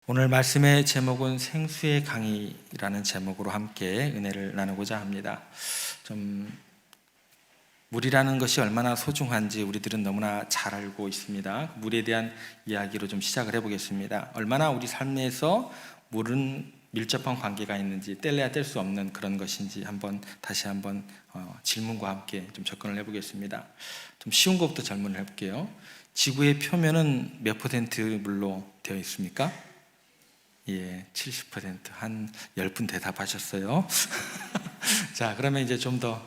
오늘 말씀의 제목은 생수의 강이라는 제목으로 함께 은혜를 나누고자 합니다. 물이라는 것이 얼마나 소중한지 우리들은 너무나 잘 알고 있습니다. 물에 대한 이야기로 좀 시작을 해보겠습니다. 얼마나 우리 삶에서 물은 밀접한 관계가 있는지 뗄래야 뗄 수 없는 그런 것인지 다시 한번 질문과 함께 좀 접근을 해보겠습니다. 좀 쉬운 것부터 질문을 해볼게요. 지구의 표면은 몇 % 물로 되어 있습니까? 예, 70%. 한 10분 대답하셨어요. 자, 그러면 이제 좀 더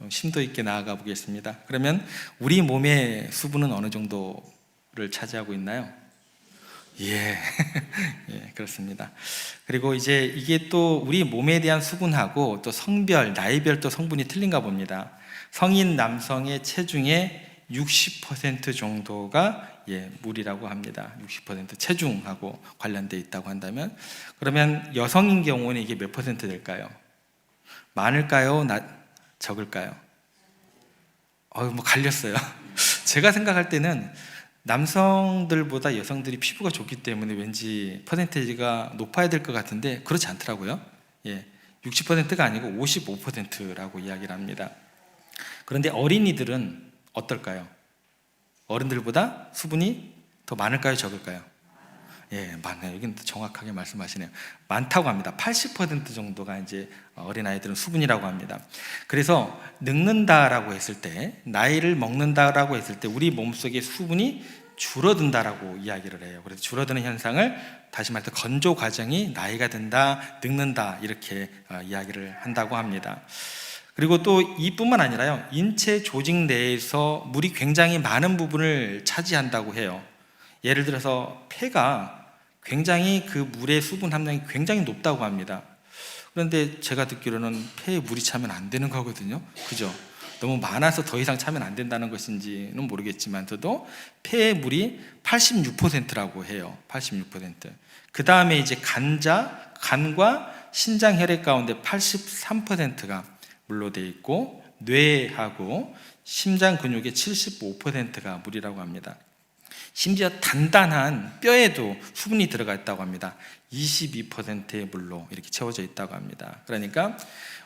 심도 있게 나아가 보겠습니다. 그러면 우리 몸의 수분은 어느 정도를 차지하고 있나요? 예, 예, 그렇습니다. 그리고 이제 이게 또 우리 몸에 대한 수분하고 또 성별, 나이별 또 성분이 틀린가 봅니다. 성인 남성의 체중의 60% 정도가 물이라고 합니다. 60% 체중하고 관련되어 있다고 한다면, 그러면 여성인 경우는 이게 몇 퍼센트 될까요? 많을까요? 적을까요? 갈렸어요. 제가 생각할 때는 남성들보다 여성들이 피부가 좋기 때문에 왠지 퍼센테이지가 높아야 될 것 같은데 그렇지 않더라고요. 60%가 아니고 55%라고 이야기를 합니다. 그런데 어린이들은 어떨까요? 어른들보다 수분이 더 많을까요? 적을까요? 예, 많아요. 여기는 정확하게 말씀하시네요. 많다고 합니다. 80% 정도가 이제 어린아이들은 수분이라고 합니다. 그래서 늙는다라고 했을 때, 나이를 먹는다라고 했을 때 우리 몸속에 수분이 줄어든다라고 이야기를 해요. 그래서 줄어드는 현상을 다시 말해서 건조 과정이 나이가 든다, 늙는다 이렇게 이야기를 한다고 합니다. 그리고 또 이뿐만 아니라요, 인체 조직 내에서 물이 굉장히 많은 부분을 차지한다고 해요. 예를 들어서 폐가 굉장히 그 물의 수분 함량이 굉장히 높다고 합니다. 그런데 제가 듣기로는 폐에 물이 차면 안 되는 거거든요. 그죠? 너무 많아서 더 이상 차면 안 된다는 것인지는 모르겠지만서도 폐의 물이 86%라고 해요. 86%. 그 다음에 이제 간과 신장 혈액 가운데 83%가 물로 되어 있고, 뇌하고 심장 근육의 75%가 물이라고 합니다. 심지어 단단한 뼈에도 수분이 들어가 있다고 합니다. 22%의 물로 이렇게 채워져 있다고 합니다. 그러니까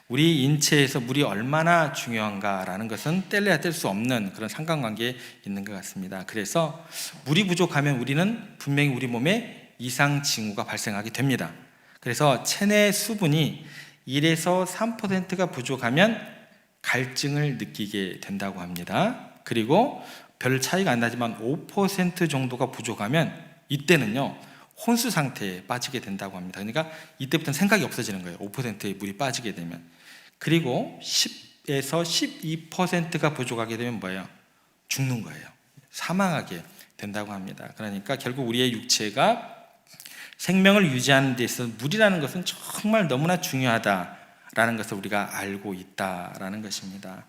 우리 인체에서 물이 얼마나 중요한가라는 것은 뗄래야 뗄 수 없는 그런 상관관계에 있는 것 같습니다. 그래서 물이 부족하면 우리는 분명히 우리 몸에 이상 징후가 발생하게 됩니다. 그래서 체내 수분이 1에서 3%가 부족하면 갈증을 느끼게 된다고 합니다. 그리고 별 차이가 안 나지만 5% 정도가 부족하면 이때는요, 혼수 상태에 빠지게 된다고 합니다. 그러니까 이때부터는 생각이 없어지는 거예요. 5%의 물이 빠지게 되면. 그리고 10에서 12%가 부족하게 되면 뭐예요? 죽는 거예요. 사망하게 된다고 합니다. 그러니까 결국 우리의 육체가 생명을 유지하는 데 있어서 물이라는 것은 정말 너무나 중요하다라는 것을 우리가 알고 있다라는 것입니다.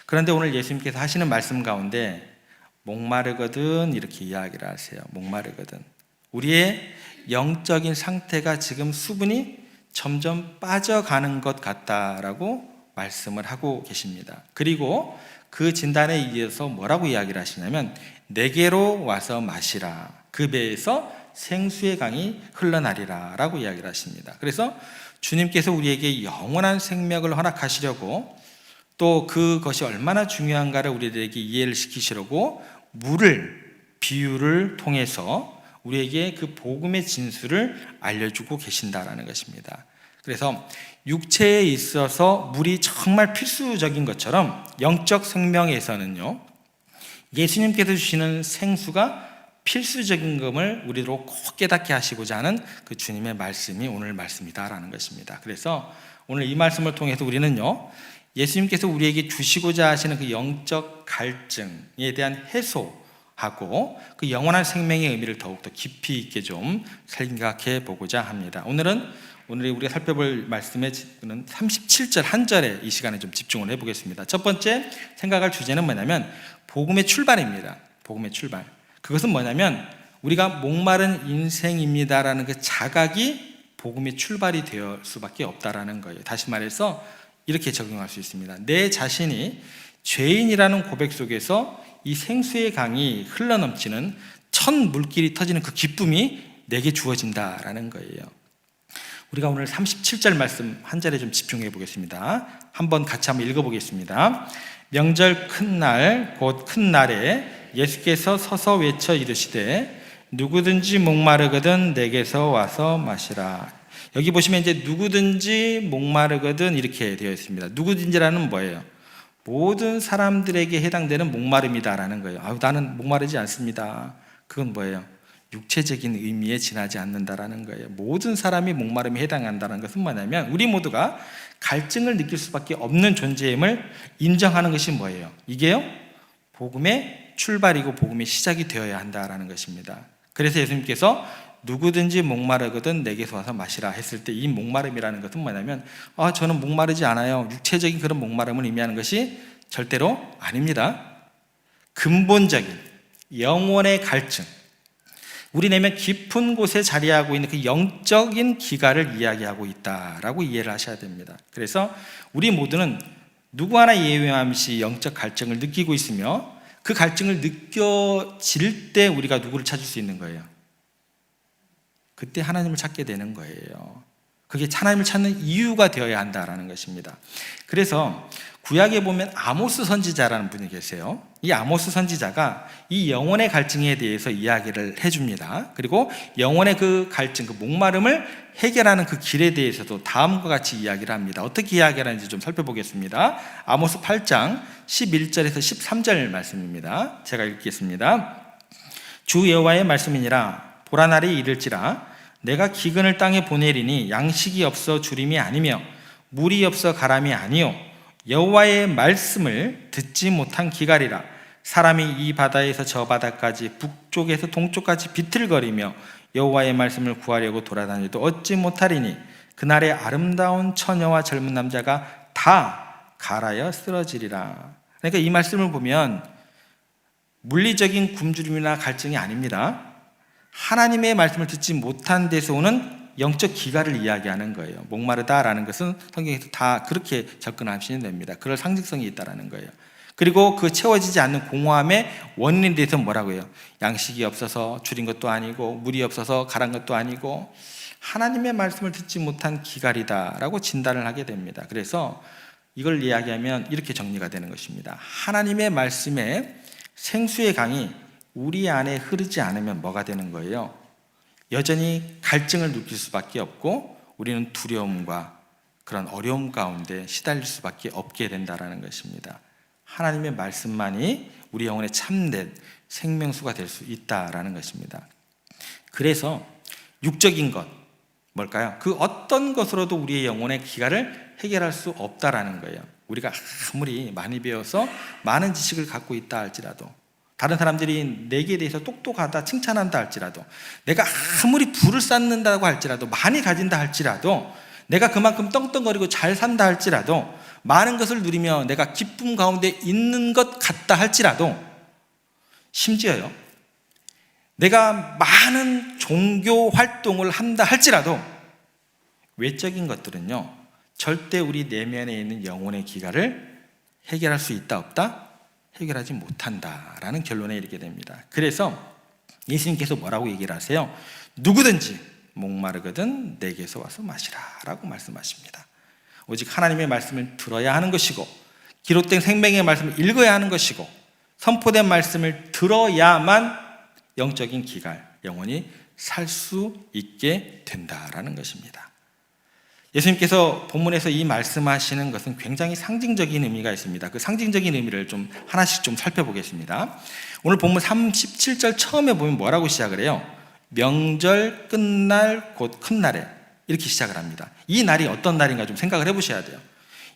그런데 오늘 예수님께서 하시는 말씀 가운데 목마르거든 이렇게 이야기를 하세요. 목마르거든. 우리의 영적인 상태가 지금 수분이 점점 빠져가는 것 같다라고 말씀을 하고 계십니다. 그리고 그 진단에 이어서 뭐라고 이야기를 하시냐면, 내게로 와서 마시라. 그 배에서 생수의 강이 흘러나리라 라고 이야기를 하십니다. 그래서 주님께서 우리에게 영원한 생명을 허락하시려고, 또 그것이 얼마나 중요한가를 우리들에게 이해를 시키시려고 물을, 비유를 통해서 우리에게 그 복음의 진수를 알려주고 계신다라는 것입니다. 그래서 육체에 있어서 물이 정말 필수적인 것처럼 영적 생명에서는요, 예수님께서 주시는 생수가 필수적인 것을 우리로 꼭 깨닫게 하시고자 하는 그 주님의 말씀이 오늘 말씀이다라는 것입니다. 그래서 오늘 이 말씀을 통해서 우리는요, 예수님께서 우리에게 주시고자 하시는 그 영적 갈증에 대한 해소하고 그 영원한 생명의 의미를 더욱더 깊이 있게 좀 생각해 보고자 합니다. 오늘 우리가 살펴볼 말씀의 37절 한 절에 이 시간에 좀 집중을 해보겠습니다. 첫 번째 생각할 주제는 뭐냐면 복음의 출발입니다. 복음의 출발. 그것은 뭐냐면 우리가 목마른 인생입니다라는 그 자각이 복음의 출발이 되어 수밖에 없다라는 거예요. 다시 말해서 이렇게 적용할 수 있습니다. 내 자신이 죄인이라는 고백 속에서 이 생수의 강이 흘러넘치는 첫 물길이 터지는 그 기쁨이 내게 주어진다라는 거예요. 우리가 오늘 37절 말씀 한 절에 좀 집중해 보겠습니다. 한번 같이 한번 읽어보겠습니다. 명절 큰 날 곧 큰 날에 예수께서 서서 외쳐 이르시되 누구든지 목마르거든 내게서 와서 마시라. 여기 보시면 이제 누구든지 목마르거든 이렇게 되어 있습니다. 누구든지라는 뭐예요? 모든 사람들에게 해당되는 목마름이다라는 거예요. 나는 목마르지 않습니다. 그건 뭐예요? 육체적인 의미에 지나지 않는다라는 거예요. 모든 사람이 목마름에 해당한다는 것은 뭐냐면 우리 모두가 갈증을 느낄 수밖에 없는 존재임을 인정하는 것이 뭐예요? 이게요, 복음의 출발이고 복음의 시작이 되어야 한다라는 것입니다. 그래서 예수님께서 누구든지 목마르거든 내게서 와서 마시라 했을 때 이 목마름이라는 것은 뭐냐면 저는 목마르지 않아요, 육체적인 그런 목마름을 의미하는 것이 절대로 아닙니다. 근본적인 영혼의 갈증, 우리 내면 깊은 곳에 자리하고 있는 그 영적인 기갈을 이야기하고 있다라고 이해를 하셔야 됩니다. 그래서 우리 모두는 누구 하나 예외함 없이 영적 갈증을 느끼고 있으며 그 갈증을 느껴질 때 우리가 누구를 찾을 수 있는 거예요? 그때 하나님을 찾게 되는 거예요. 그게 하나님을 찾는 이유가 되어야 한다라는 것입니다. 그래서 구약에 보면 아모스 선지자라는 분이 계세요. 이 아모스 선지자가 이 영혼의 갈증에 대해서 이야기를 해줍니다. 그리고 영혼의 그 갈증, 그 목마름을 해결하는 그 길에 대해서도 다음과 같이 이야기를 합니다. 어떻게 이야기하는지 좀 살펴보겠습니다. 아모스 8장 11절에서 13절 말씀입니다. 제가 읽겠습니다. 주 여호와의 말씀이니라. 보라 날이 이를지라 내가 기근을 땅에 보내리니 양식이 없어 주림이 아니며 물이 없어 가람이 아니요 여호와의 말씀을 듣지 못한 기갈이라. 사람이 이 바다에서 저 바다까지 북쪽에서 동쪽까지 비틀거리며 여호와의 말씀을 구하려고 돌아다녀도 얻지 못하리니 그날의 아름다운 처녀와 젊은 남자가 다 갈아여 쓰러지리라. 그러니까 이 말씀을 보면 물리적인 굶주림이나 갈증이 아닙니다. 하나님의 말씀을 듣지 못한 데서 오는 영적 기갈을 이야기하는 거예요. 목마르다라는 것은 성경에서 다 그렇게 접근하시면 됩니다. 그럴 상징성이 있다라는 거예요. 그리고 그 채워지지 않는 공허함의 원인에 대해서 뭐라고 해요? 양식이 없어서 줄인 것도 아니고 물이 없어서 가란 것도 아니고 하나님의 말씀을 듣지 못한 기갈이다라고 진단을 하게 됩니다. 그래서 이걸 이야기하면 이렇게 정리가 되는 것입니다. 하나님의 말씀에 생수의 강이 우리 안에 흐르지 않으면 뭐가 되는 거예요? 여전히 갈증을 느낄 수밖에 없고 우리는 두려움과 그런 어려움 가운데 시달릴 수밖에 없게 된다는 것입니다. 하나님의 말씀만이 우리 영혼의 참된 생명수가 될 수 있다라는 것입니다. 그래서 육적인 것 뭘까요? 그 어떤 것으로도 우리의 영혼의 기갈을 해결할 수 없다라는 거예요. 우리가 아무리 많이 배워서 많은 지식을 갖고 있다 할지라도, 다른 사람들이 내게 대해서 똑똑하다 칭찬한다 할지라도, 내가 아무리 부를 쌓는다고 할지라도, 많이 가진다 할지라도, 내가 그만큼 떵떵거리고 잘 산다 할지라도, 많은 것을 누리며 내가 기쁨 가운데 있는 것 같다 할지라도, 심지어요 내가 많은 종교 활동을 한다 할지라도 외적인 것들은요 절대 우리 내면에 있는 영혼의 기갈을 해결할 수 있다 없다? 해결하지 못한다라는 결론에 이르게 됩니다. 그래서 예수님께서 뭐라고 얘기를 하세요? 누구든지 목마르거든 내게서 와서 마시라 라고 말씀하십니다. 오직 하나님의 말씀을 들어야 하는 것이고 기록된 생명의 말씀을 읽어야 하는 것이고 선포된 말씀을 들어야만 영적인 기갈, 영혼이 살 수 있게 된다라는 것입니다. 예수님께서 본문에서 이 말씀하시는 것은 굉장히 상징적인 의미가 있습니다. 그 상징적인 의미를 좀 하나씩 좀 살펴보겠습니다. 오늘 본문 37절 처음에 보면 뭐라고 시작을 해요? 명절 끝날 곧 큰 날에 이렇게 시작을 합니다. 이 날이 어떤 날인가 좀 생각을 해보셔야 돼요.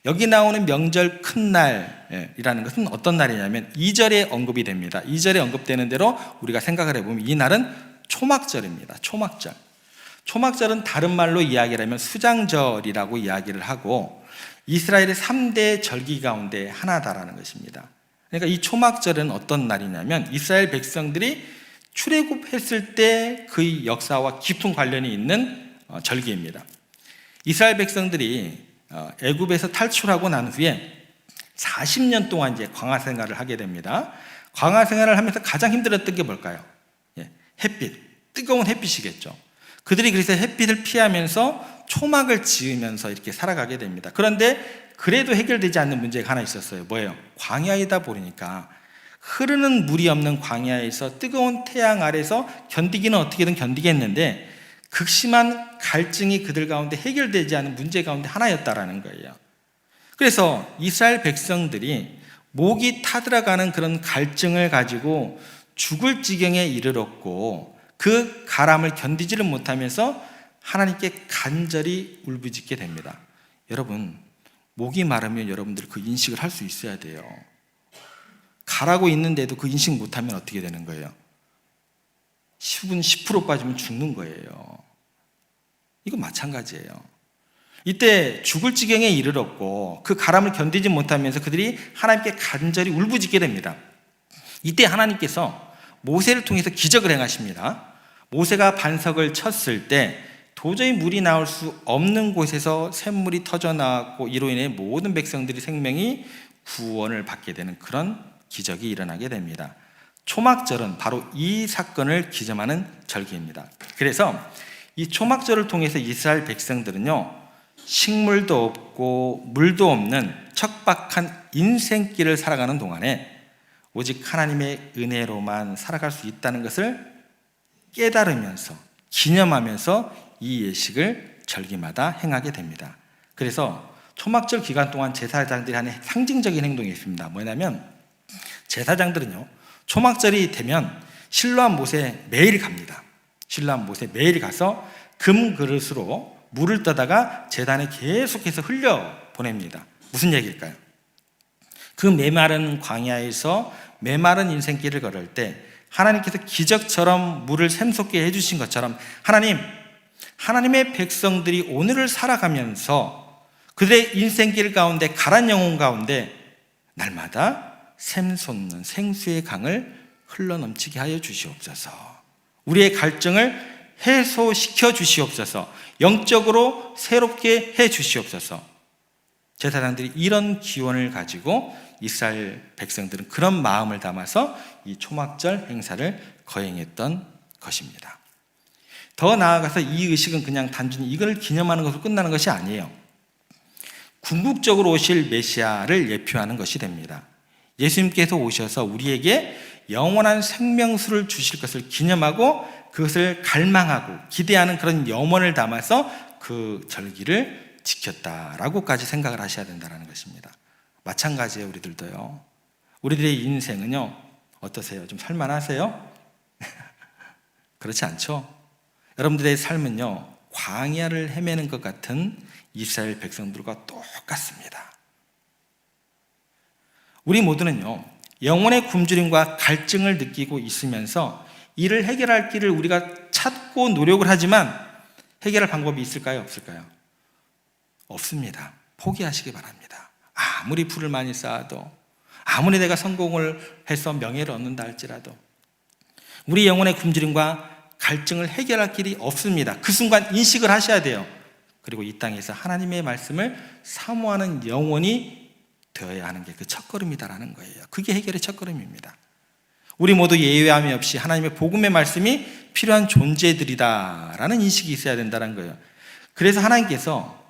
여기 나오는 명절 큰 날이라는 것은 어떤 날이냐면 2절에 언급이 됩니다. 2절에 언급되는 대로 우리가 생각을 해보면 이 날은 초막절입니다. 초막절. 초막절은 다른 말로 이야기를 하면 수장절이라고 이야기를 하고 이스라엘의 3대 절기 가운데 하나다라는 것입니다. 그러니까 이 초막절은 어떤 날이냐면 이스라엘 백성들이 출애굽했을 때 그 역사와 깊은 관련이 있는 절기입니다. 이스라엘 백성들이 애굽에서 탈출하고 난 후에 40년 동안 이제 광야 생활을 하게 됩니다. 광야 생활을 하면서 가장 힘들었던 게 뭘까요? 햇빛. 뜨거운 햇빛이겠죠. 그들이 그래서 햇빛을 피하면서 초막을 지으면서 이렇게 살아가게 됩니다. 그런데 그래도 해결되지 않는 문제가 하나 있었어요. 뭐예요? 광야이다 보니까 흐르는 물이 없는 광야에서 뜨거운 태양 아래서 견디기는 어떻게든 견디겠는데 극심한 갈증이 그들 가운데 해결되지 않은 문제 가운데 하나였다라는 거예요. 그래서 이스라엘 백성들이 목이 타들어가는 그런 갈증을 가지고 죽을 지경에 이르렀고 그 가람을 견디지를 못하면서 하나님께 간절히 울부짖게 됩니다. 여러분, 목이 마르면 여러분들 그 인식을 할 수 있어야 돼요. 가라고 있는데도 그 인식 못하면 어떻게 되는 거예요? 10분 10% 빠지면 죽는 거예요. 이거 마찬가지예요. 이때 죽을 지경에 이르렀고 그 가람을 견디지 못하면서 그들이 하나님께 간절히 울부짖게 됩니다. 이때 하나님께서 모세를 통해서 기적을 행하십니다. 모세가 반석을 쳤을 때 도저히 물이 나올 수 없는 곳에서 샘물이 터져 나왔고 이로 인해 모든 백성들이 생명이 구원을 받게 되는 그런 기적이 일어나게 됩니다. 초막절은 바로 이 사건을 기점하는 절기입니다. 그래서 이 초막절을 통해서 이스라엘 백성들은요, 식물도 없고 물도 없는 척박한 인생길을 살아가는 동안에 오직 하나님의 은혜로만 살아갈 수 있다는 것을 깨달으면서 기념하면서 이 예식을 절기마다 행하게 됩니다. 그래서 초막절 기간 동안 제사장들이 하는 상징적인 행동이 있습니다. 뭐냐면 제사장들은요, 초막절이 되면 실로암 못에 매일 갑니다. 실로암 못에 매일 가서 금 그릇으로 물을 떠다가 제단에 계속해서 흘려 보냅니다. 무슨 얘기일까요? 그 메마른 광야에서 메마른 인생길을 걸을 때 하나님께서 기적처럼 물을 샘솟게 해주신 것처럼 하나님의 백성들이 오늘을 살아가면서 그들의 인생길 가운데 가란 영혼 가운데 날마다 샘솟는 생수의 강을 흘러넘치게 하여 주시옵소서. 우리의 갈증을 해소시켜 주시옵소서. 영적으로 새롭게 해 주시옵소서. 제사장들이 이런 기원을 가지고 이스라엘 백성들은 그런 마음을 담아서 이 초막절 행사를 거행했던 것입니다. 더 나아가서 이 의식은 그냥 단순히 이걸 기념하는 것으로 끝나는 것이 아니에요. 궁극적으로 오실 메시아를 예표하는 것이 됩니다. 예수님께서 오셔서 우리에게 영원한 생명수를 주실 것을 기념하고 그것을 갈망하고 기대하는 그런 염원을 담아서 그 절기를 지켰다라고까지 생각을 하셔야 된다는 것입니다. 마찬가지예요. 우리들도요. 우리들의 인생은요, 어떠세요? 좀 살만하세요? 그렇지 않죠? 여러분들의 삶은요, 광야를 헤매는 것 같은 이스라엘 백성들과 똑같습니다. 우리 모두는요, 영혼의 굶주림과 갈증을 느끼고 있으면서 이를 해결할 길을 우리가 찾고 노력을 하지만 해결할 방법이 있을까요? 없을까요? 없습니다. 포기하시기 바랍니다. 아무리 풀을 많이 쌓아도, 아무리 내가 성공을 해서 명예를 얻는다 할지라도 우리 영혼의 굶주림과 갈증을 해결할 길이 없습니다. 그 순간 인식을 하셔야 돼요. 그리고 이 땅에서 하나님의 말씀을 사모하는 영혼이 되어야 하는 게 그 첫걸음이다라는 거예요. 그게 해결의 첫걸음입니다. 우리 모두 예외함이 없이 하나님의 복음의 말씀이 필요한 존재들이다라는 인식이 있어야 된다는 거예요. 그래서 하나님께서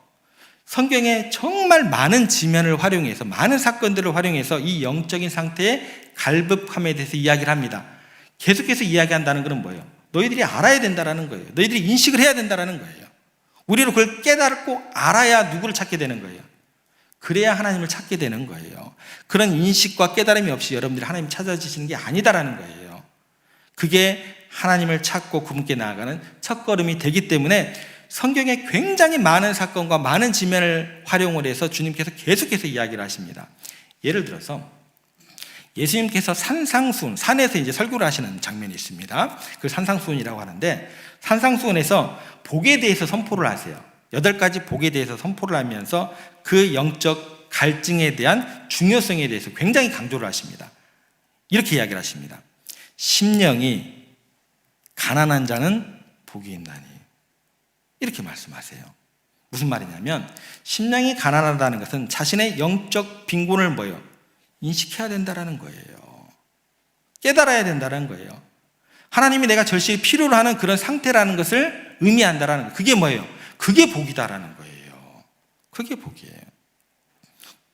성경에 정말 많은 지면을 활용해서, 많은 사건들을 활용해서 이 영적인 상태의 갈급함에 대해서 이야기를 합니다. 계속해서 이야기한다는 것은 뭐예요? 너희들이 알아야 된다는 거예요. 너희들이 인식을 해야 된다는 거예요. 우리는 그걸 깨닫고 알아야 누구를 찾게 되는 거예요? 그래야 하나님을 찾게 되는 거예요. 그런 인식과 깨달음이 없이 여러분들이 하나님 찾아주시는 게 아니다라는 거예요. 그게 하나님을 찾고 그분께 나아가는 첫걸음이 되기 때문에 성경에 굉장히 많은 사건과 많은 지면을 활용을 해서 주님께서 계속해서 이야기를 하십니다. 예를 들어서 예수님께서 산상수훈, 산에서 이제 설교를 하시는 장면이 있습니다. 그 산상수훈이라고 하는데, 산상수훈에서 복에 대해서 선포를 하세요. 8가지 복에 대해서 선포를 하면서 그 영적 갈증에 대한 중요성에 대해서 굉장히 강조를 하십니다. 이렇게 이야기를 하십니다. 심령이 가난한 자는 복이 있나니, 이렇게 말씀하세요. 무슨 말이냐면 심령이 가난하다는 것은 자신의 영적 빈곤을 인식해야 된다는 거예요. 깨달아야 된다는 거예요. 하나님이 내가 절실히 필요로 하는 그런 상태라는 것을 의미한다라는 거. 그게 뭐예요? 그게 복이다라는 거예요. 그게 복이에요.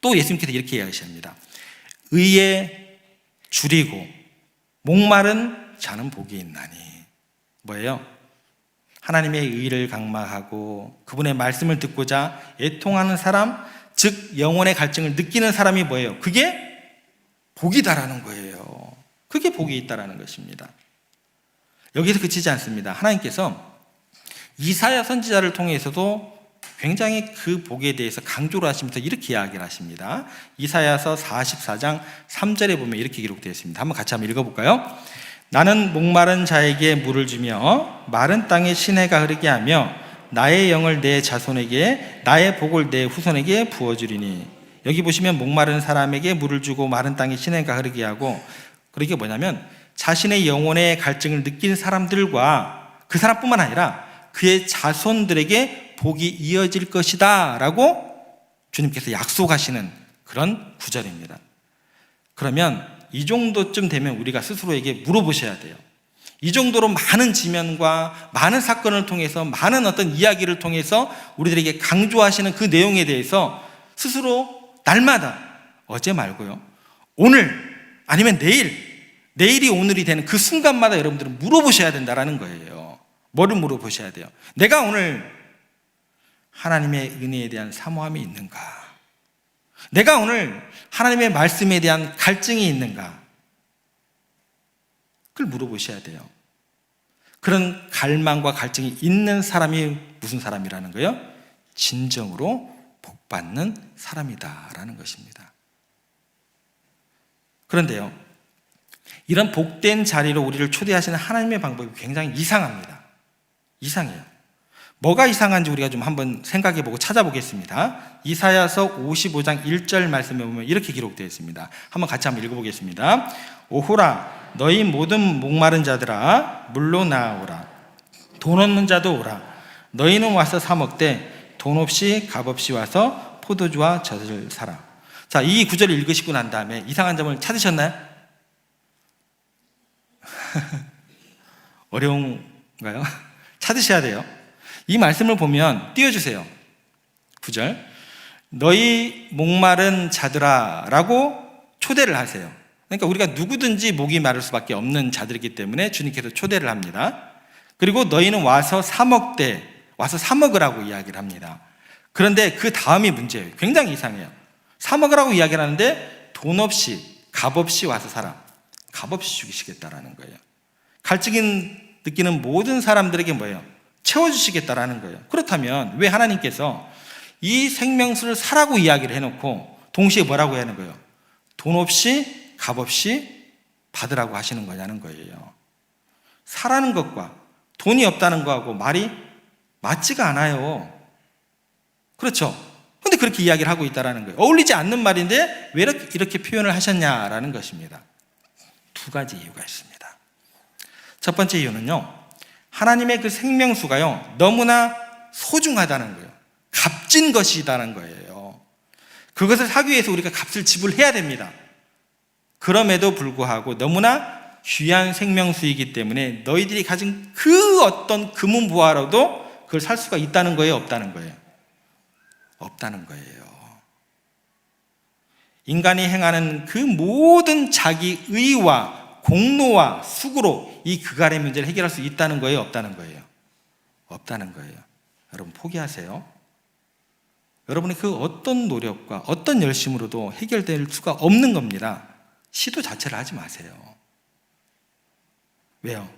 또 예수님께서 이렇게 이야기하십니다. 의에 줄이고 목마른 자는 복이 있나니. 뭐예요? 하나님의 의를 강망하고 그분의 말씀을 듣고자 애통하는 사람, 즉 영혼의 갈증을 느끼는 사람이 뭐예요? 그게 복이다라는 거예요. 그게 복이 있다라는 것입니다. 여기서 그치지 않습니다. 하나님께서 이사야 선지자를 통해서도 굉장히 그 복에 대해서 강조를 하시면서 이렇게 이야기를 하십니다. 이사야서 44장 3절에 보면 이렇게 기록되어 있습니다. 한번 같이 한번 읽어볼까요? 나는 목마른 자에게 물을 주며 마른 땅에 시내가 흐르게 하며 나의 영을 내 자손에게 나의 복을 내 후손에게 부어주리니. 여기 보시면 목마른 사람에게 물을 주고 마른 땅에 시내가 흐르게 하고, 그게 뭐냐면 자신의 영혼의 갈증을 느낀 사람들과 그 사람뿐만 아니라 그의 자손들에게 복이 이어질 것이다 라고 주님께서 약속하시는 그런 구절입니다. 그러면 이 정도쯤 되면 우리가 스스로에게 물어보셔야 돼요. 이 정도로 많은 지면과 많은 사건을 통해서 많은 어떤 이야기를 통해서 우리들에게 강조하시는 그 내용에 대해서 스스로 날마다, 어제 말고요, 오늘 아니면 내일이 오늘이 되는 그 순간마다 여러분들은 물어보셔야 된다는 거예요. 뭐를 물어보셔야 돼요? 내가 오늘 하나님의 은혜에 대한 사모함이 있는가? 내가 오늘 하나님의 말씀에 대한 갈증이 있는가? 그걸 물어보셔야 돼요. 그런 갈망과 갈증이 있는 사람이 무슨 사람이라는 거예요? 진정으로 복받는 사람이다라는 것입니다. 그런데요, 이런 복된 자리로 우리를 초대하시는 하나님의 방법이 굉장히 이상합니다. 이상해요. 뭐가 이상한지 우리가 좀 한번 생각해보고 찾아보겠습니다. 이사야서 55장 1절 말씀에 보면 이렇게 기록되어 있습니다. 한번 같이 한번 읽어보겠습니다. 오호라 너희 모든 목마른 자들아 물로 나아오라. 돈 없는 자도 오라. 너희는 와서 사 먹되 돈 없이 값 없이 와서 포도주와 젖을 사라. 자, 이 구절을 읽으시고 난 다음에 이상한 점을 찾으셨나요? 어려운가요? 찾으셔야 돼요. 이 말씀을 보면 띄워주세요. 9절 너희 목마른 자들아 라고 초대를 하세요. 그러니까 우리가 누구든지 목이 마를 수밖에 없는 자들이기 때문에 주님께서 초대를 합니다. 그리고 너희는 와서 사 먹되, 와서 사 먹으라고 이야기를 합니다. 그런데 그 다음이 문제예요. 굉장히 이상해요. 사 먹으라고 이야기를 하는데 돈 없이 값 없이 와서 사라. 값 없이 죽이시겠다라는 거예요. 갈증이 느끼는 모든 사람들에게 뭐예요? 채워주시겠다라는 거예요. 그렇다면 왜 하나님께서 이 생명수를 사라고 이야기를 해놓고 동시에 뭐라고 하는 거예요? 돈 없이 값 없이 받으라고 하시는 거냐는 거예요. 사라는 것과 돈이 없다는 거하고 말이 맞지가 않아요. 그렇죠? 근데 그렇게 이야기를 하고 있다는 거예요. 어울리지 않는 말인데 왜 이렇게 표현을 하셨냐라는 것입니다. 두 가지 이유가 있습니다. 첫 번째 이유는요, 하나님의 그 생명수가요 너무나 소중하다는 거예요. 값진 것이다는 거예요. 그것을 사기 위해서 우리가 값을 지불해야 됩니다. 그럼에도 불구하고 너무나 귀한 생명수이기 때문에 너희들이 가진 그 어떤 금은부화로도 그걸 살 수가 있다는 거예요, 없다는 거예요? 없다는 거예요. 인간이 행하는 그 모든 자기 의와 공로와 수고로 이 그갈의 문제를 해결할 수 있다는 거예요, 없다는 거예요? 없다는 거예요. 여러분 포기하세요. 여러분의 그 어떤 노력과 어떤 열심으로도 해결될 수가 없는 겁니다. 시도 자체를 하지 마세요. 왜요?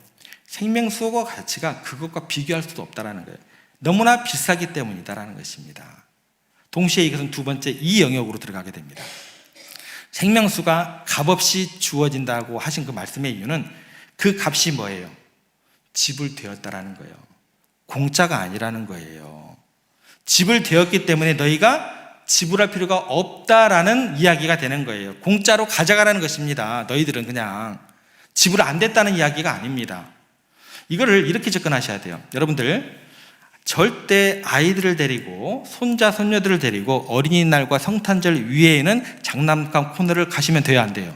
생명수고 가치가 그것과 비교할 수도 없다는 거예요. 너무나 비싸기 때문이다라는 것입니다. 동시에 이것은 두 번째 이 영역으로 들어가게 됩니다. 생명수가 값없이 주어진다고 하신 그 말씀의 이유는 그 값이 뭐예요? 지불되었다라는 거예요. 공짜가 아니라는 거예요. 지불되었기 때문에 너희가 지불할 필요가 없다라는 이야기가 되는 거예요. 공짜로 가져가라는 것입니다. 너희들은 그냥 지불 안 됐다는 이야기가 아닙니다. 이거를 이렇게 접근하셔야 돼요. 여러분들 절대 아이들을 데리고 손자 손녀들을 데리고 어린이날과 성탄절 위에는 장난감 코너를 가시면 돼요, 안 돼요?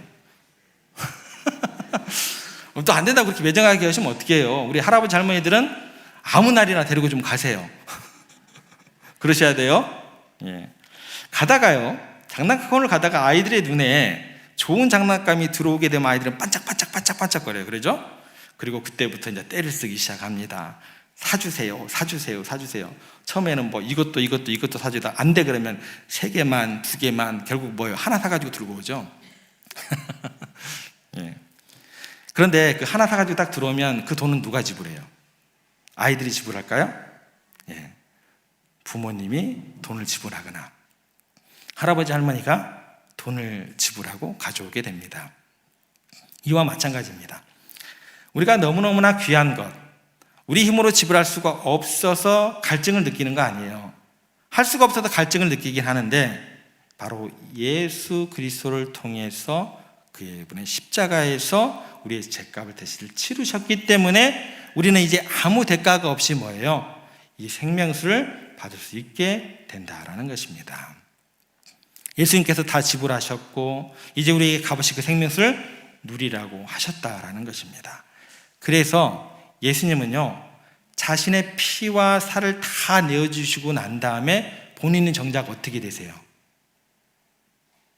또 안 된다고 그렇게 매정하게 하시면 어떻게 해요? 우리 할아버지 할머니들은 아무 날이나 데리고 좀 가세요. 그러셔야 돼요. 예. 가다가요, 장난감을 가다가 아이들의 눈에 좋은 장난감이 들어오게 되면 아이들은 반짝반짝거려요. 그러죠? 그리고 그때부터 이제 떼를 쓰기 시작합니다. 사주세요. 처음에는 뭐 이것도 사주다. 안 돼 그러면 3개만, 2개만, 결국 뭐예요? 하나 사가지고 들고 오죠. 예. 그런데 그 하나 사가지고 딱 들어오면 그 돈은 누가 지불해요? 아이들이 지불할까요? 예. 부모님이 돈을 지불하거나 할아버지 할머니가 돈을 지불하고 가져오게 됩니다. 이와 마찬가지입니다. 우리가 너무너무나 귀한 것, 우리 힘으로 지불할 수가 없어서 갈증을 느끼는 거 아니에요. 할 수가 없어서 갈증을 느끼긴 하는데 바로 예수 그리스도를 통해서 그분의 십자가에서 우리의 죄값을 대신 치르셨기 때문에 우리는 이제 아무 대가가 없이 뭐예요? 이 생명수를 받을 수 있게 된다라는 것입니다. 예수님께서 다 지불하셨고 이제 우리에게 값없이 그 생명수를 누리라고 하셨다라는 것입니다. 그래서 예수님은요, 자신의 피와 살을 다 내어주시고 난 다음에 본인은 정작 어떻게 되세요?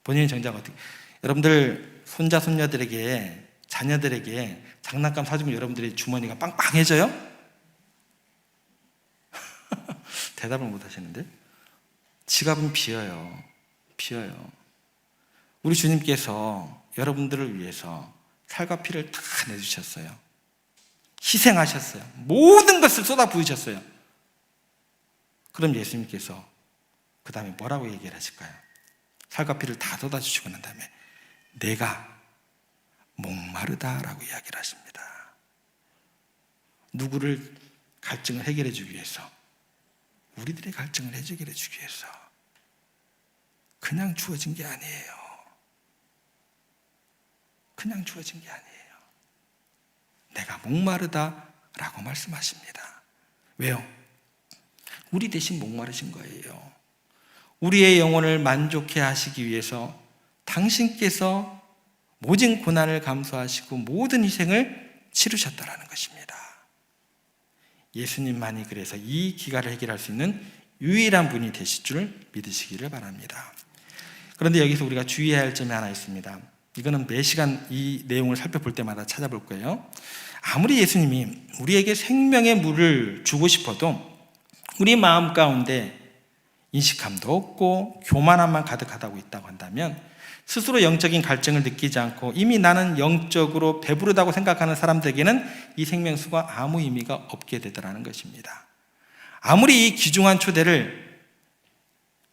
본인은 정작 어떻게? 여러분들 손자 손녀들에게, 자녀들에게 장난감 사주면 여러분들의 주머니가 빵빵해져요? 대답을 못 하시는데? 지갑은 비어요. 우리 주님께서 여러분들을 위해서 살과 피를 다 내주셨어요. 희생하셨어요. 모든 것을 쏟아 부으셨어요. 그럼 예수님께서 그 다음에 뭐라고 얘기를 하실까요? 살과 피를 다 쏟아주시고 난 다음에 내가 목마르다라고 이야기를 하십니다. 누구를 갈증을 해결해 주기 위해서, 우리들의 갈증을 해결해 주기 위해서 그냥 주어진 게 아니에요. 그냥 주어진 게 아니에요. 내가 목마르다라고 말씀하십니다. 왜요? 우리 대신 목마르신 거예요. 우리의 영혼을 만족해 하시기 위해서 당신께서 모든 고난을 감수하시고 모든 희생을 치르셨다라는 것입니다. 예수님만이 그래서 이 기갈을 해결할 수 있는 유일한 분이 되실 줄 믿으시기를 바랍니다. 그런데 여기서 우리가 주의해야 할 점이 하나 있습니다. 이거는 매 시간 이 내용을 살펴볼 때마다 찾아볼 거예요. 아무리 예수님이 우리에게 생명의 물을 주고 싶어도 우리 마음 가운데 인식함도 없고 교만함만 가득하다고 있다고 한다면 스스로 영적인 갈증을 느끼지 않고 이미 나는 영적으로 배부르다고 생각하는 사람들에게는 이 생명수가 아무 의미가 없게 되더라는 것입니다. 아무리 이 귀중한 초대를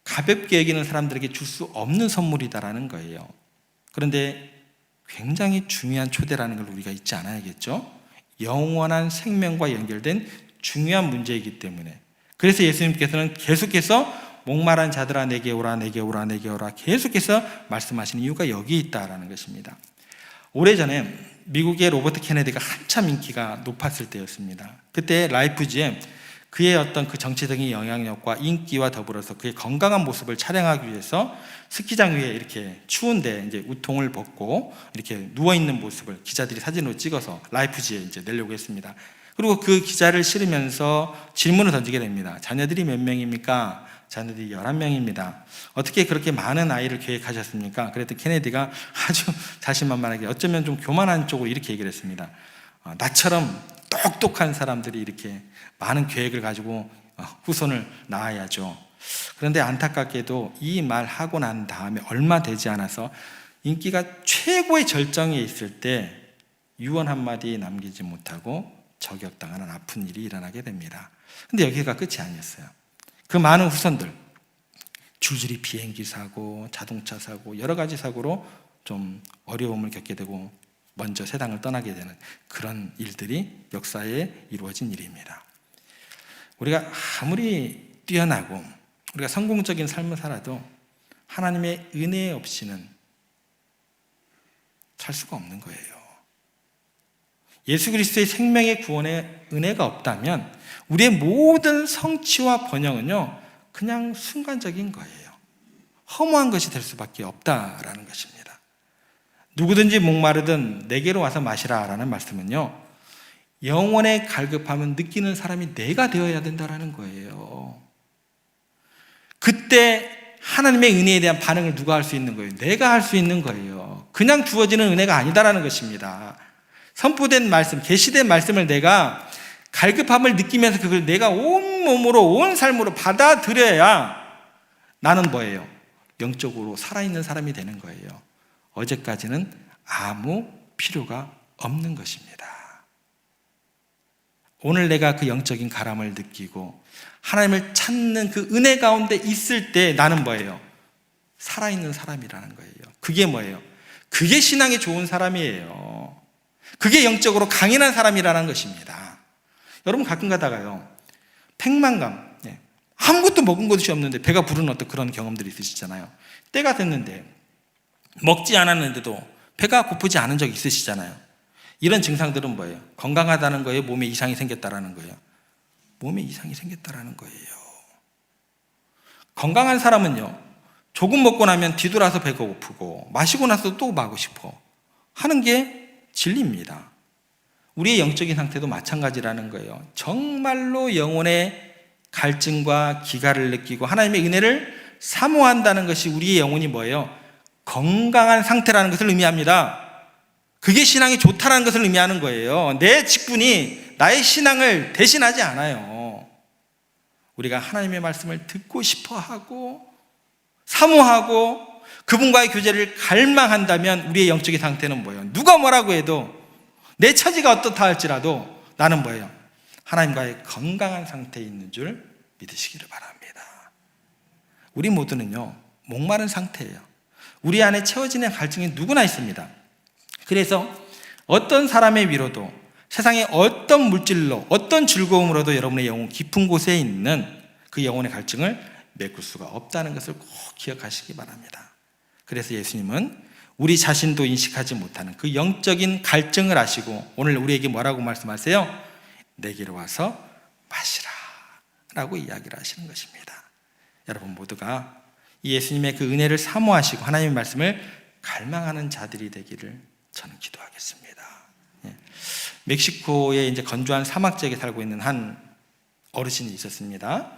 가볍게 여기는 사람들에게 줄 수 없는 선물이다라는 거예요. 그런데 굉장히 중요한 초대라는 걸 우리가 잊지 않아야겠죠. 영원한 생명과 연결된 중요한 문제이기 때문에. 그래서 예수님께서는 계속해서 목마른 자들아 내게 오라 계속해서 말씀하시는 이유가 여기 있다라는 것입니다. 오래전에 미국의 로버트 케네디가 한참 인기가 높았을 때였습니다. 그때 라이프지에 그의 어떤 그 정치적인 영향력과 인기와 더불어서 그의 건강한 모습을 촬영하기 위해서 스키장 위에 이렇게 추운데 이제 우통을 벗고 이렇게 누워있는 모습을 기자들이 사진으로 찍어서 라이프지에 이제 내려고 했습니다. 그리고 그 기자를 실으면서 질문을 던지게 됩니다. 자녀들이 몇 명입니까? 자녀들이 11명입니다. 어떻게 그렇게 많은 아이를 계획하셨습니까? 그랬더니 케네디가 아주 자신만만하게 어쩌면 좀 교만한 쪽으로 이렇게 얘기를 했습니다. 나처럼 똑똑한 사람들이 이렇게 많은 계획을 가지고 후손을 낳아야죠. 그런데 안타깝게도 이 말 하고 난 다음에 얼마 되지 않아서 인기가 최고의 절정에 있을 때 유언 한마디 남기지 못하고 저격당하는 아픈 일이 일어나게 됩니다. 근데 여기가 끝이 아니었어요. 그 많은 후손들 줄줄이 비행기 사고 자동차 사고 여러 가지 사고로 좀 어려움을 겪게 되고 먼저 세상을 떠나게 되는 그런 일들이 역사에 이루어진 일입니다. 우리가 아무리 뛰어나고 우리가 성공적인 삶을 살아도 하나님의 은혜 없이는 살 수가 없는 거예요. 예수 그리스도의 생명의 구원의 은혜가 없다면 우리의 모든 성취와 번영은요 그냥 순간적인 거예요. 허무한 것이 될 수밖에 없다라는 것입니다. 누구든지 목마르든 내게로 와서 마시라 라는 말씀은요, 영혼의 갈급함은 느끼는 사람이 내가 되어야 된다는 거예요. 그때 하나님의 은혜에 대한 반응을 누가 할 수 있는 거예요? 내가 할 수 있는 거예요. 그냥 주어지는 은혜가 아니다라는 것입니다. 선포된 말씀, 계시된 말씀을 내가 갈급함을 느끼면서 그걸 내가 온 몸으로 온 삶으로 받아들여야 나는 뭐예요? 영적으로 살아있는 사람이 되는 거예요. 어제까지는 아무 필요가 없는 것입니다. 오늘 내가 그 영적인 가람을 느끼고 하나님을 찾는 그 은혜 가운데 있을 때 나는 뭐예요? 살아있는 사람이라는 거예요. 그게 뭐예요? 그게 신앙이 좋은 사람이에요. 그게 영적으로 강인한 사람이라는 것입니다. 여러분 가끔 가다가요, 팽만감, 아무것도 먹은 것이 없는데 배가 부르는 어떤 그런 경험들이 있으시잖아요. 때가 됐는데 먹지 않았는데도 배가 고프지 않은 적 있으시잖아요. 이런 증상들은 뭐예요? 건강하다는 거예요? 몸에 이상이 생겼다라는 거예요? 몸에 이상이 생겼다라는 거예요. 건강한 사람은요, 조금 먹고 나면 뒤돌아서 배가 고프고 마시고 나서 또 마고 싶어 하는 게 진리입니다. 우리의 영적인 상태도 마찬가지라는 거예요. 정말로 영혼의 갈증과 기갈을 느끼고 하나님의 은혜를 사모한다는 것이 우리의 영혼이 뭐예요? 건강한 상태라는 것을 의미합니다. 그게 신앙이 좋다라는 것을 의미하는 거예요. 내 직분이 나의 신앙을 대신하지 않아요. 우리가 하나님의 말씀을 듣고 싶어하고 사모하고 그분과의 교제를 갈망한다면 우리의 영적인 상태는 뭐예요? 누가 뭐라고 해도 내 처지가 어떻다 할지라도 나는 뭐예요? 하나님과의 건강한 상태에 있는 줄 믿으시기를 바랍니다. 우리 모두는요, 목마른 상태예요. 우리 안에 채워지는 갈증이 누구나 있습니다. 그래서 어떤 사람의 위로도, 세상의 어떤 물질로, 어떤 즐거움으로도 여러분의 영혼 깊은 곳에 있는 그 영혼의 갈증을 메꿀 수가 없다는 것을 꼭 기억하시기 바랍니다. 그래서 예수님은 우리 자신도 인식하지 못하는 그 영적인 갈증을 아시고 오늘 우리에게 뭐라고 말씀하세요? 내게로 와서 마시라 라고 이야기를 하시는 것입니다. 여러분 모두가 이 예수님의 그 은혜를 사모하시고 하나님의 말씀을 갈망하는 자들이 되기를 저는 기도하겠습니다. 멕시코의 이제 건조한 사막 지역에 살고 있는 한 어르신이 있었습니다.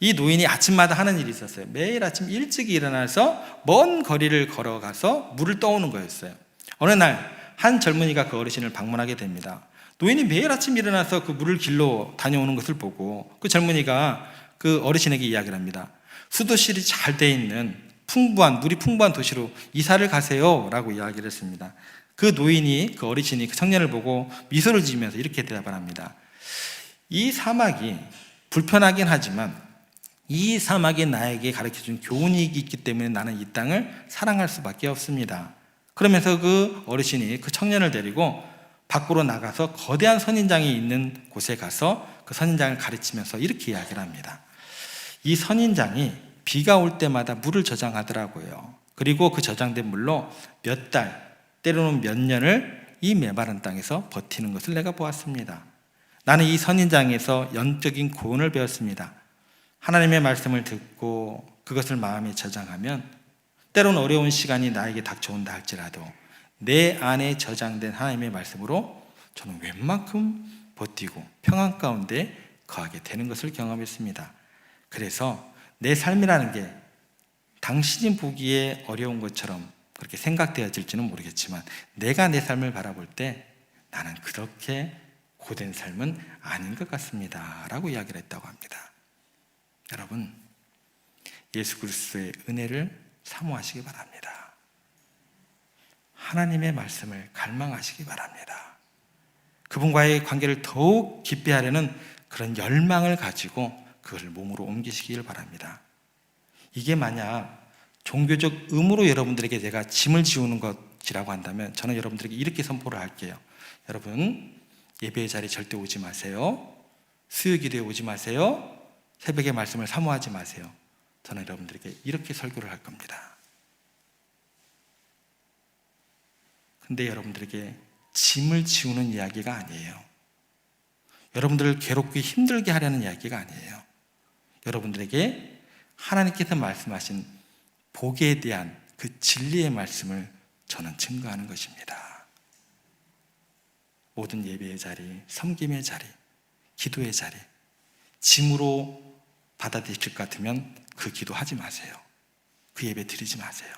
이 노인이 아침마다 하는 일이 있었어요. 매일 아침 일찍 일어나서 먼 거리를 걸어가서 물을 떠오는 거였어요. 어느 날 한 젊은이가 그 어르신을 방문하게 됩니다. 노인이 매일 아침 일어나서 그 물을 길러 다녀오는 것을 보고 그 젊은이가 그 어르신에게 이야기를 합니다. 수도실이 잘 돼 있는 물이 풍부한 도시로 이사를 가세요 라고 이야기를 했습니다. 그 노인이, 그 어르신이 그 청년을 보고 미소를 지으면서 이렇게 대답을 합니다. 이 사막이 불편하긴 하지만 이 사막이 나에게 가르쳐준 교훈이 있기 때문에 나는 이 땅을 사랑할 수밖에 없습니다. 그러면서 그 어르신이 그 청년을 데리고 밖으로 나가서 거대한 선인장이 있는 곳에 가서 그 선인장을 가르치면서 이렇게 이야기를 합니다. 이 선인장이 비가 올 때마다 물을 저장하더라고요. 그리고 그 저장된 물로 몇 달, 때로는 몇 년을 이 메마른 땅에서 버티는 것을 내가 보았습니다. 나는 이 선인장에서 영적인 교훈을 배웠습니다. 하나님의 말씀을 듣고 그것을 마음에 저장하면 때로는 어려운 시간이 나에게 닥쳐온다 할지라도 내 안에 저장된 하나님의 말씀으로 저는 웬만큼 버티고 평안 가운데 거하게 되는 것을 경험했습니다. 그래서 내 삶이라는 게 당신이 보기에 어려운 것처럼 그렇게 생각되어질지는 모르겠지만 내가 내 삶을 바라볼 때 나는 그렇게 고된 삶은 아닌 것 같습니다 라고 이야기를 했다고 합니다. 여러분, 예수 그리스도의 은혜를 사모하시기 바랍니다. 하나님의 말씀을 갈망하시기 바랍니다. 그분과의 관계를 더욱 깊이 하려는 그런 열망을 가지고 그것을 몸으로 옮기시길 바랍니다. 이게 만약 종교적 의무로 여러분들에게 제가 짐을 지우는 것이라고 한다면 저는 여러분들에게 이렇게 선포를 할게요. 여러분, 예배의 자리에 절대 오지 마세요. 수요 기도에 오지 마세요. 새벽의 말씀을 사모하지 마세요. 저는 여러분들에게 이렇게 설교를 할 겁니다. 근데 여러분들에게 짐을 지우는 이야기가 아니에요. 여러분들을 괴롭게 힘들게 하려는 이야기가 아니에요. 여러분들에게 하나님께서 말씀하신 복에 대한 그 진리의 말씀을 저는 증거하는 것입니다. 모든 예배의 자리, 섬김의 자리, 기도의 자리, 짐으로 받아들이실 것 같으면 그 기도하지 마세요. 그 예배 드리지 마세요.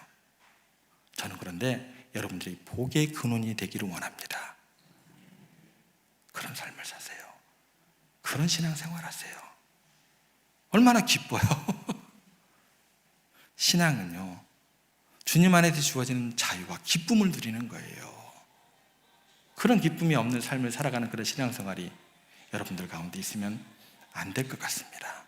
저는 그런데 여러분들이 복의 근원이 되기를 원합니다. 그런 삶을 사세요. 그런 신앙생활 하세요. 얼마나 기뻐요. 신앙은요, 주님 안에서 주어지는 자유와 기쁨을 누리는 거예요. 그런 기쁨이 없는 삶을 살아가는 그런 신앙생활이 여러분들 가운데 있으면 안 될 것 같습니다.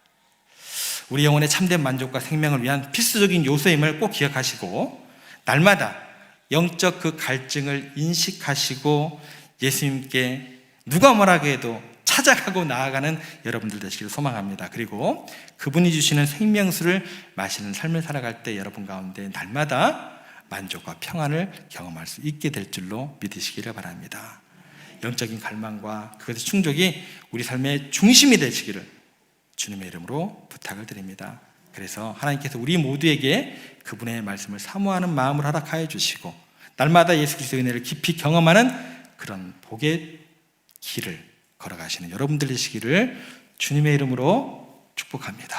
우리 영혼의 참된 만족과 생명을 위한 필수적인 요소임을 꼭 기억하시고, 날마다 영적 그 갈증을 인식하시고 예수님께 누가 뭐라고 해도 찾아가고 나아가는 여러분들 되시기를 소망합니다. 그리고 그분이 주시는 생명수를 마시는 삶을 살아갈 때 여러분 가운데 날마다 만족과 평안을 경험할 수 있게 될 줄로 믿으시기를 바랍니다. 영적인 갈망과 그것의 충족이 우리 삶의 중심이 되시기를 주님의 이름으로 부탁을 드립니다. 그래서 하나님께서 우리 모두에게 그분의 말씀을 사모하는 마음을 허락하여 주시고 날마다 예수 그리스도의 은혜를 깊이 경험하는 그런 복의 길을 걸어가시는 여러분들 되시기를 주님의 이름으로 축복합니다.